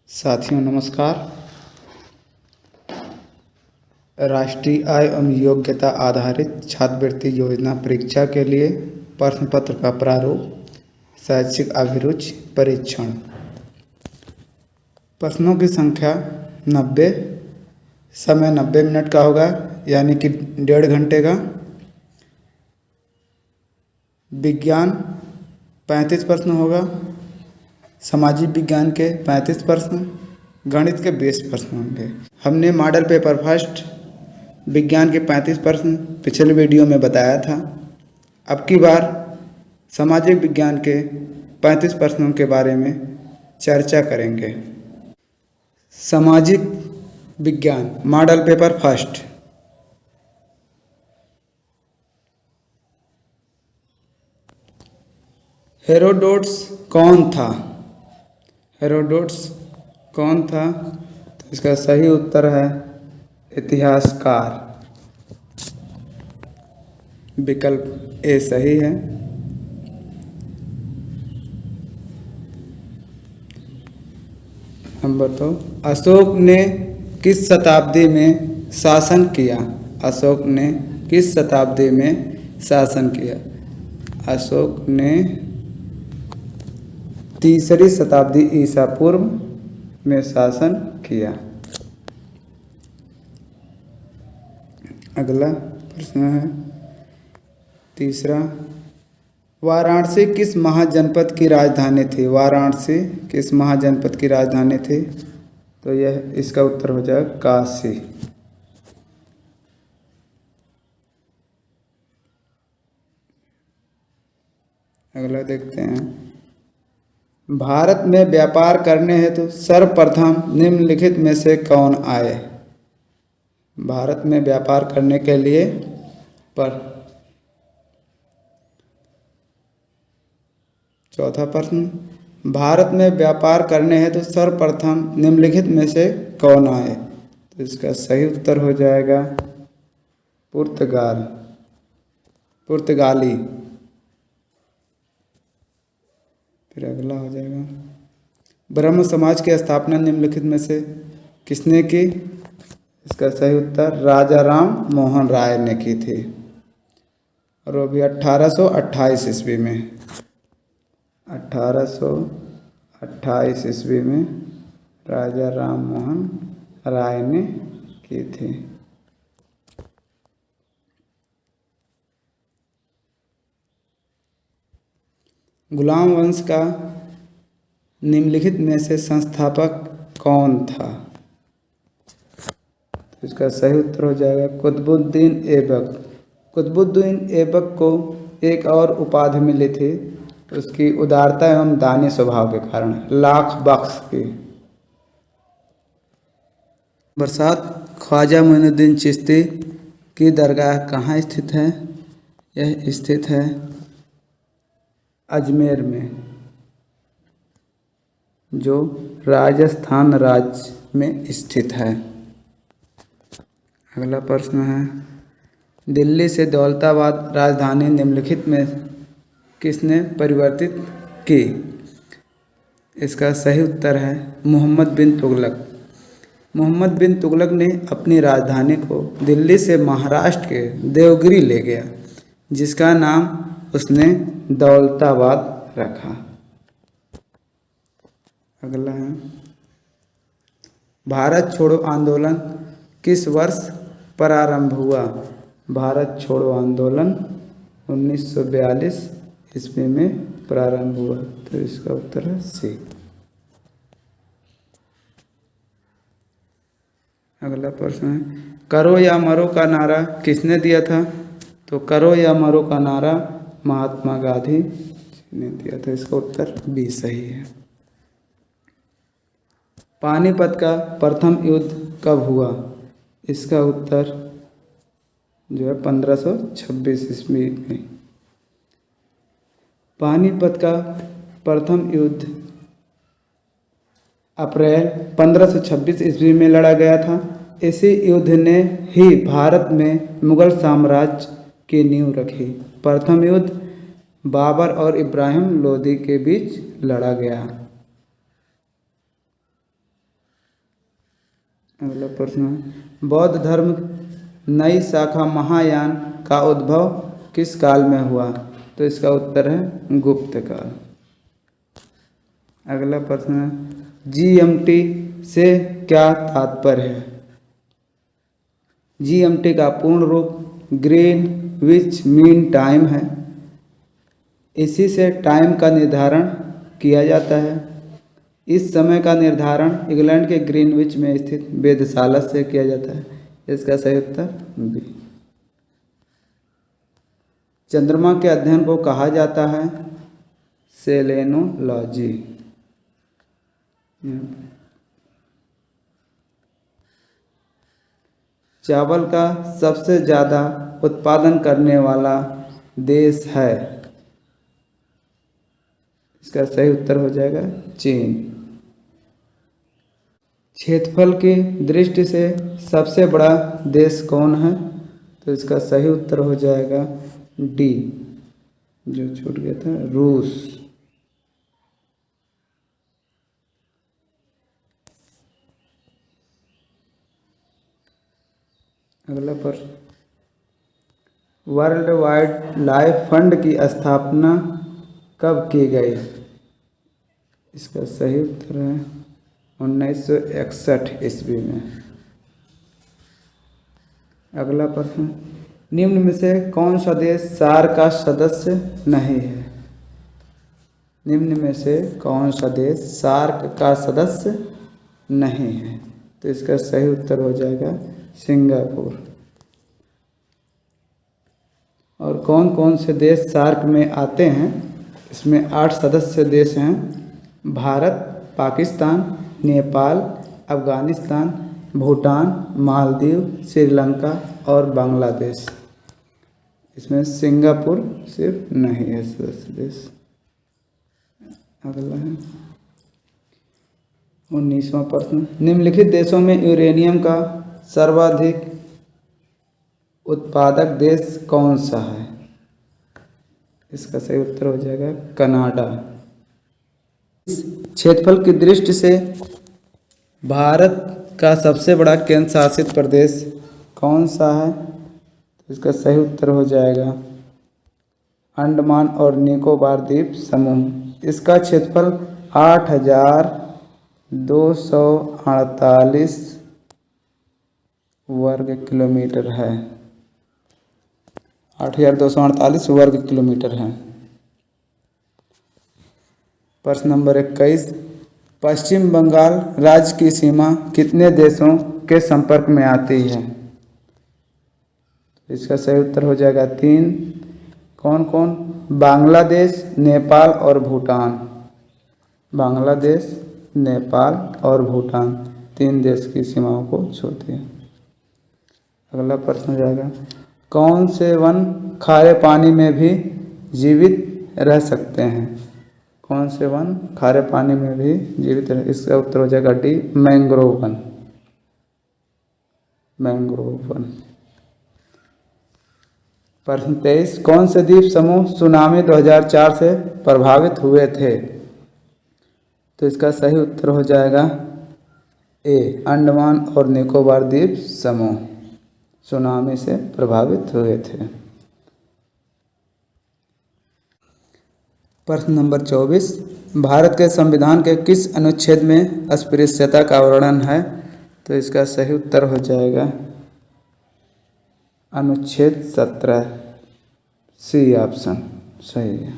साथियों नमस्कार। राष्ट्रीय आय एवं योग्यता आधारित छात्रवृत्ति योजना परीक्षा के लिए प्रश्न पत्र का प्रारूप, शैक्षिक अभिरुचि परीक्षण। प्रश्नों की संख्या 90, समय 90 मिनट का होगा, यानी कि 1.5 घंटे का। विज्ञान 35 प्रश्न होगा, सामाजिक विज्ञान के 35 प्रश्न, गणित के 20 प्रश्न होंगे। हमने मॉडल पेपर फर्स्ट विज्ञान के 35 प्रश्न पिछले वीडियो में बताया था। अब की बार सामाजिक विज्ञान के 35 प्रश्नों के बारे में चर्चा करेंगे। सामाजिक विज्ञान मॉडल पेपर फर्स्ट। हेरोडोटस कौन था? हेरोडोटस कौन था? तो इसका सही उत्तर है इतिहासकार। विकल्प ए सही है। नंबर 2, अशोक ने किस शताब्दी में शासन किया? अशोक ने किस शताब्दी में शासन किया? अशोक ने 3री शताब्दी ईसा पूर्व में शासन किया। अगला प्रश्न है तीसरा, वाराणसी किस महाजनपद की राजधानी थी? वाराणसी किस महाजनपद की राजधानी थी? तो यह इसका उत्तर हो जाएगा काशी। अगला देखते हैं, भारत में व्यापार करने हेतु सर्वप्रथम निम्नलिखित में से कौन आए? भारत में व्यापार करने के लिए चौथा प्रश्न, भारत में व्यापार करने हेतु सर्वप्रथम निम्नलिखित में से कौन आए? तो इसका सही उत्तर हो जाएगा पुर्तगाली। फिर अगला हो जाएगा, ब्रह्म समाज की स्थापना निम्नलिखित में से किसने की? इसका सही उत्तर राजा राम मोहन राय ने की थी, और वो भी 1828 ईस्वी में। 1828 ईस्वी में राजा राम मोहन राय ने की थी। गुलाम वंश का निम्नलिखित में से संस्थापक कौन था? तो इसका सही उत्तर हो जाएगा कुतुबुद्दीन ऐबक। कुतुबुद्दीन ऐबक को एक और उपाधि मिली थी, उसकी उदारता एवं दानी स्वभाव के कारण, लाख बख्श की। बरसात ख्वाजा मोइनुद्दीन चिश्ती की दरगाह कहाँ स्थित है? यह स्थित है अजमेर में, जो राजस्थान राज्य में स्थित है। अगला प्रश्न है, दिल्ली से दौलताबाद राजधानी निम्नलिखित में किसने परिवर्तित की? इसका सही उत्तर है मोहम्मद बिन तुगलक। मोहम्मद बिन तुगलक ने अपनी राजधानी को दिल्ली से महाराष्ट्र के देवगिरी ले गया, जिसका नाम उसने दौलताबाद रखा। अगला है, भारत छोड़ो आंदोलन किस वर्ष प्रारंभ हुआ? भारत छोड़ो आंदोलन 1942 ईस्वी में प्रारंभ हुआ। तो इसका उत्तर है सी। अगला प्रश्न है, करो या मरो का नारा किसने दिया था? तो करो या मरो का नारा महात्मा गांधी ने दिया था। इसका उत्तर बी सही है। पानीपत का प्रथम युद्ध कब हुआ? इसका उत्तर जो है 1526 ईस्वी में। पानीपत का प्रथम युद्ध अप्रैल 1526 ईस्वी में लड़ा गया था। इसी युद्ध ने ही भारत में मुगल साम्राज्य की नींव रखी। प्रथम युद्ध बाबर और इब्राहिम लोदी के बीच लड़ा गया। अगला प्रश्न है, बौद्ध धर्म नई शाखा महायान का उद्भव किस काल में हुआ? तो इसका उत्तर है गुप्त काल। अगला प्रश्न है, GMT से क्या तात्पर्य है? GMT का पूर्ण रूप ग्रीनविच मीन टाइम है। इसी से टाइम का निर्धारण किया जाता है। इस समय का निर्धारण इंग्लैंड के ग्रीनविच में स्थित वेधशाला से किया जाता है। इसका सही उत्तर बी। चंद्रमा के अध्ययन को कहा जाता है सेलेनोलॉजी। चावल का सबसे ज़्यादा उत्पादन करने वाला देश है। इसका सही उत्तर हो जाएगा चीन। क्षेत्रफल की दृष्टि से सबसे बड़ा देश कौन है? तो इसका सही उत्तर हो जाएगा डी, जो छूट गया था, रूस। अगला प्रश्न, वर्ल्ड वाइड लाइफ फंड की स्थापना कब की गई? इसका सही उत्तर है 1961 ईस्वी में। अगला प्रश्न, निम्न में से कौन सा देश सार्क का सदस्य नहीं है? निम्न में से कौन सा देश सार्क का सदस्य नहीं है? तो इसका सही उत्तर हो जाएगा सिंगापुर। और कौन कौन से देश सार्क में आते हैं? इसमें 8 सदस्य देश हैं, भारत, पाकिस्तान, नेपाल, अफगानिस्तान, भूटान, मालदीव, श्रीलंका और बांग्लादेश। इसमें सिंगापुर सिर्फ नहीं है सदस्य देश। अगला है 19वां प्रश्न, निम्नलिखित देशों में यूरेनियम का सर्वाधिक उत्पादक देश कौन सा है? इसका सही उत्तर हो जाएगा कनाडा। क्षेत्रफल की दृष्टि से भारत का सबसे बड़ा केंद्र शासित प्रदेश कौन सा है? तो इसका सही उत्तर हो जाएगा अंडमान और निकोबार द्वीप समूह। इसका क्षेत्रफल 8,248 वर्ग किलोमीटर है। 8,248 वर्ग किलोमीटर है। प्रश्न नंबर 21, पश्चिम बंगाल राज्य की सीमा कितने देशों के संपर्क में आती है? इसका सही उत्तर हो जाएगा 3। कौन कौन? बांग्लादेश, नेपाल और भूटान। बांग्लादेश, नेपाल और भूटान 3 देश की सीमाओं को छूती है। अगला प्रश्न हो जाएगा, कौन से वन खारे पानी में भी जीवित रह सकते हैं? कौन से वन खारे पानी में भी जीवित रह? इसका उत्तर हो जाएगा D, mangrove one. Mangrove one. प्रश्न 23, कौन से द्वीप समूह सुनामी 2004 से प्रभावित हुए थे? तो इसका सही उत्तर हो जाएगा ए, अंडमान और निकोबार द्वीप समूह सुनामी से प्रभावित हुए थे। प्रश्न नंबर 24, भारत के संविधान के किस अनुच्छेद में अस्पृश्यता का वर्णन है? तो इसका सही उत्तर हो जाएगा अनुच्छेद 17, सी ऑप्शन सही है।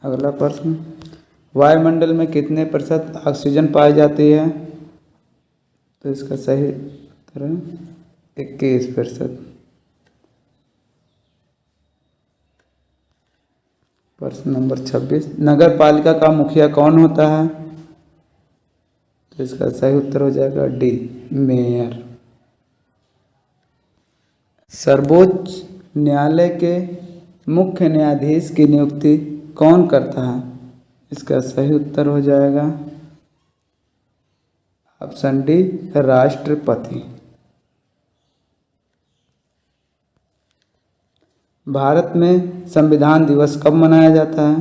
अगला प्रश्न, वायुमंडल में कितने प्रतिशत ऑक्सीजन पाई जाती है? तो इसका सही उत्तर है 21%। प्रश्न नंबर 26, नगर पालिका का मुखिया कौन होता है? तो इसका सही उत्तर हो जाएगा डी, मेयर। सर्वोच्च न्यायालय के मुख्य न्यायाधीश की नियुक्ति कौन करता है? इसका सही उत्तर हो जाएगा ऑप्शन डी, राष्ट्रपति। भारत में संविधान दिवस कब मनाया जाता है?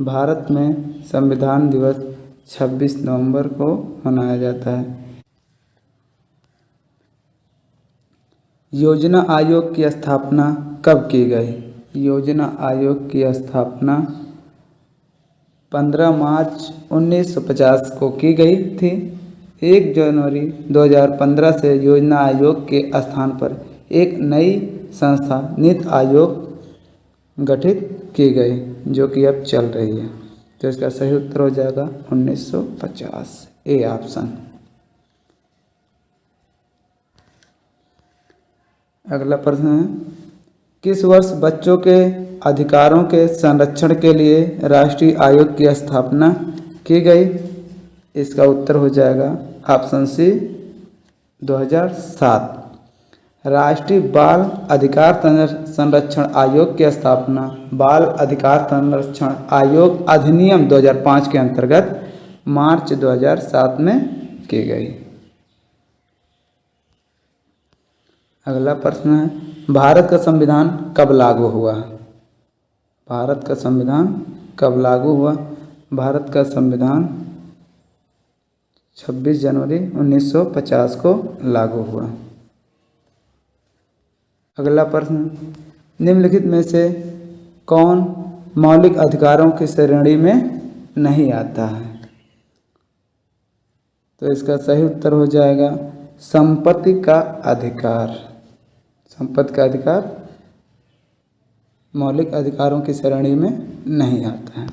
भारत में संविधान दिवस 26 नवंबर को मनाया जाता है। योजना आयोग की स्थापना कब की गई? योजना आयोग की स्थापना 15 मार्च 1950 को की गई थी। 1 जनवरी 2015 से योजना आयोग के स्थान पर एक नई संस्था नीति आयोग गठित की गई, जो कि अब चल रही है। तो इसका सही उत्तर हो जाएगा 1950, ए ऑप्शन। अगला प्रश्न है, किस वर्ष बच्चों के अधिकारों के संरक्षण के लिए राष्ट्रीय आयोग की स्थापना की गई? इसका उत्तर हो जाएगा ऑप्शन सी 2007। राष्ट्रीय बाल अधिकार संरक्षण आयोग की स्थापना बाल अधिकार संरक्षण आयोग अधिनियम 2005 के अंतर्गत मार्च 2007 में की गई। अगला प्रश्न है, भारत का संविधान कब लागू हुआ? भारत का संविधान कब लागू हुआ? भारत का संविधान 26 जनवरी 1950 को लागू हुआ। अगला प्रश्न, निम्नलिखित में से कौन मौलिक अधिकारों की श्रेणी में नहीं आता है? तो इसका सही उत्तर हो जाएगा संपत्ति का अधिकार। संपत्ति का अधिकार मौलिक अधिकारों की श्रेणी में नहीं आता है।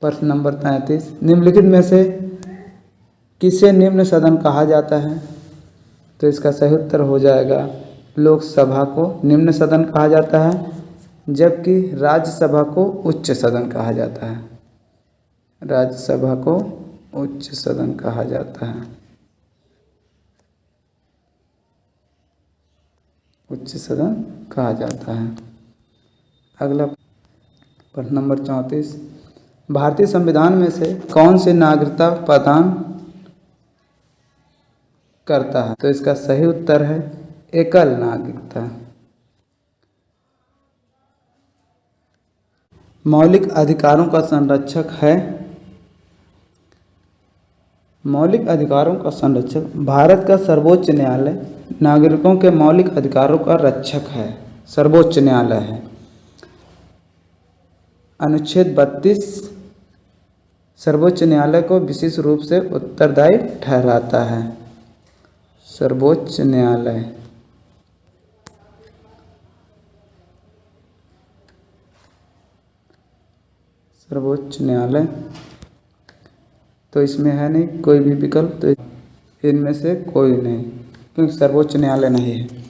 प्रश्न नंबर 33, निम्नलिखित में से किसे निम्न सदन कहा जाता है? तो इसका सही उत्तर हो जाएगा लोकसभा को निम्न सदन कहा जाता है, जबकि राज्यसभा को उच्च सदन कहा जाता है। राज्यसभा को उच्च सदन कहा जाता है। उच्च सदन कहा जाता है। अगला प्रश्न नंबर 34, भारतीय संविधान में से कौन सी नागरिकता प्रदान करता है? तो इसका सही उत्तर है एकल नागरिकता। मौलिक अधिकारों का संरक्षक है। मौलिक अधिकारों का संरक्षक भारत का सर्वोच्च न्यायालय नागरिकों के मौलिक अधिकारों का रक्षक है, सर्वोच्च न्यायालय है। अनुच्छेद 32 सर्वोच्च न्यायालय को विशेष रूप से उत्तरदायी ठहराता है। सर्वोच्च न्यायालय सर्वोच्च न्यायालय तो इसमें है नहीं कोई भी विकल्प, तो इनमें से कोई नहीं, क्योंकि सर्वोच्च न्यायालय नहीं है।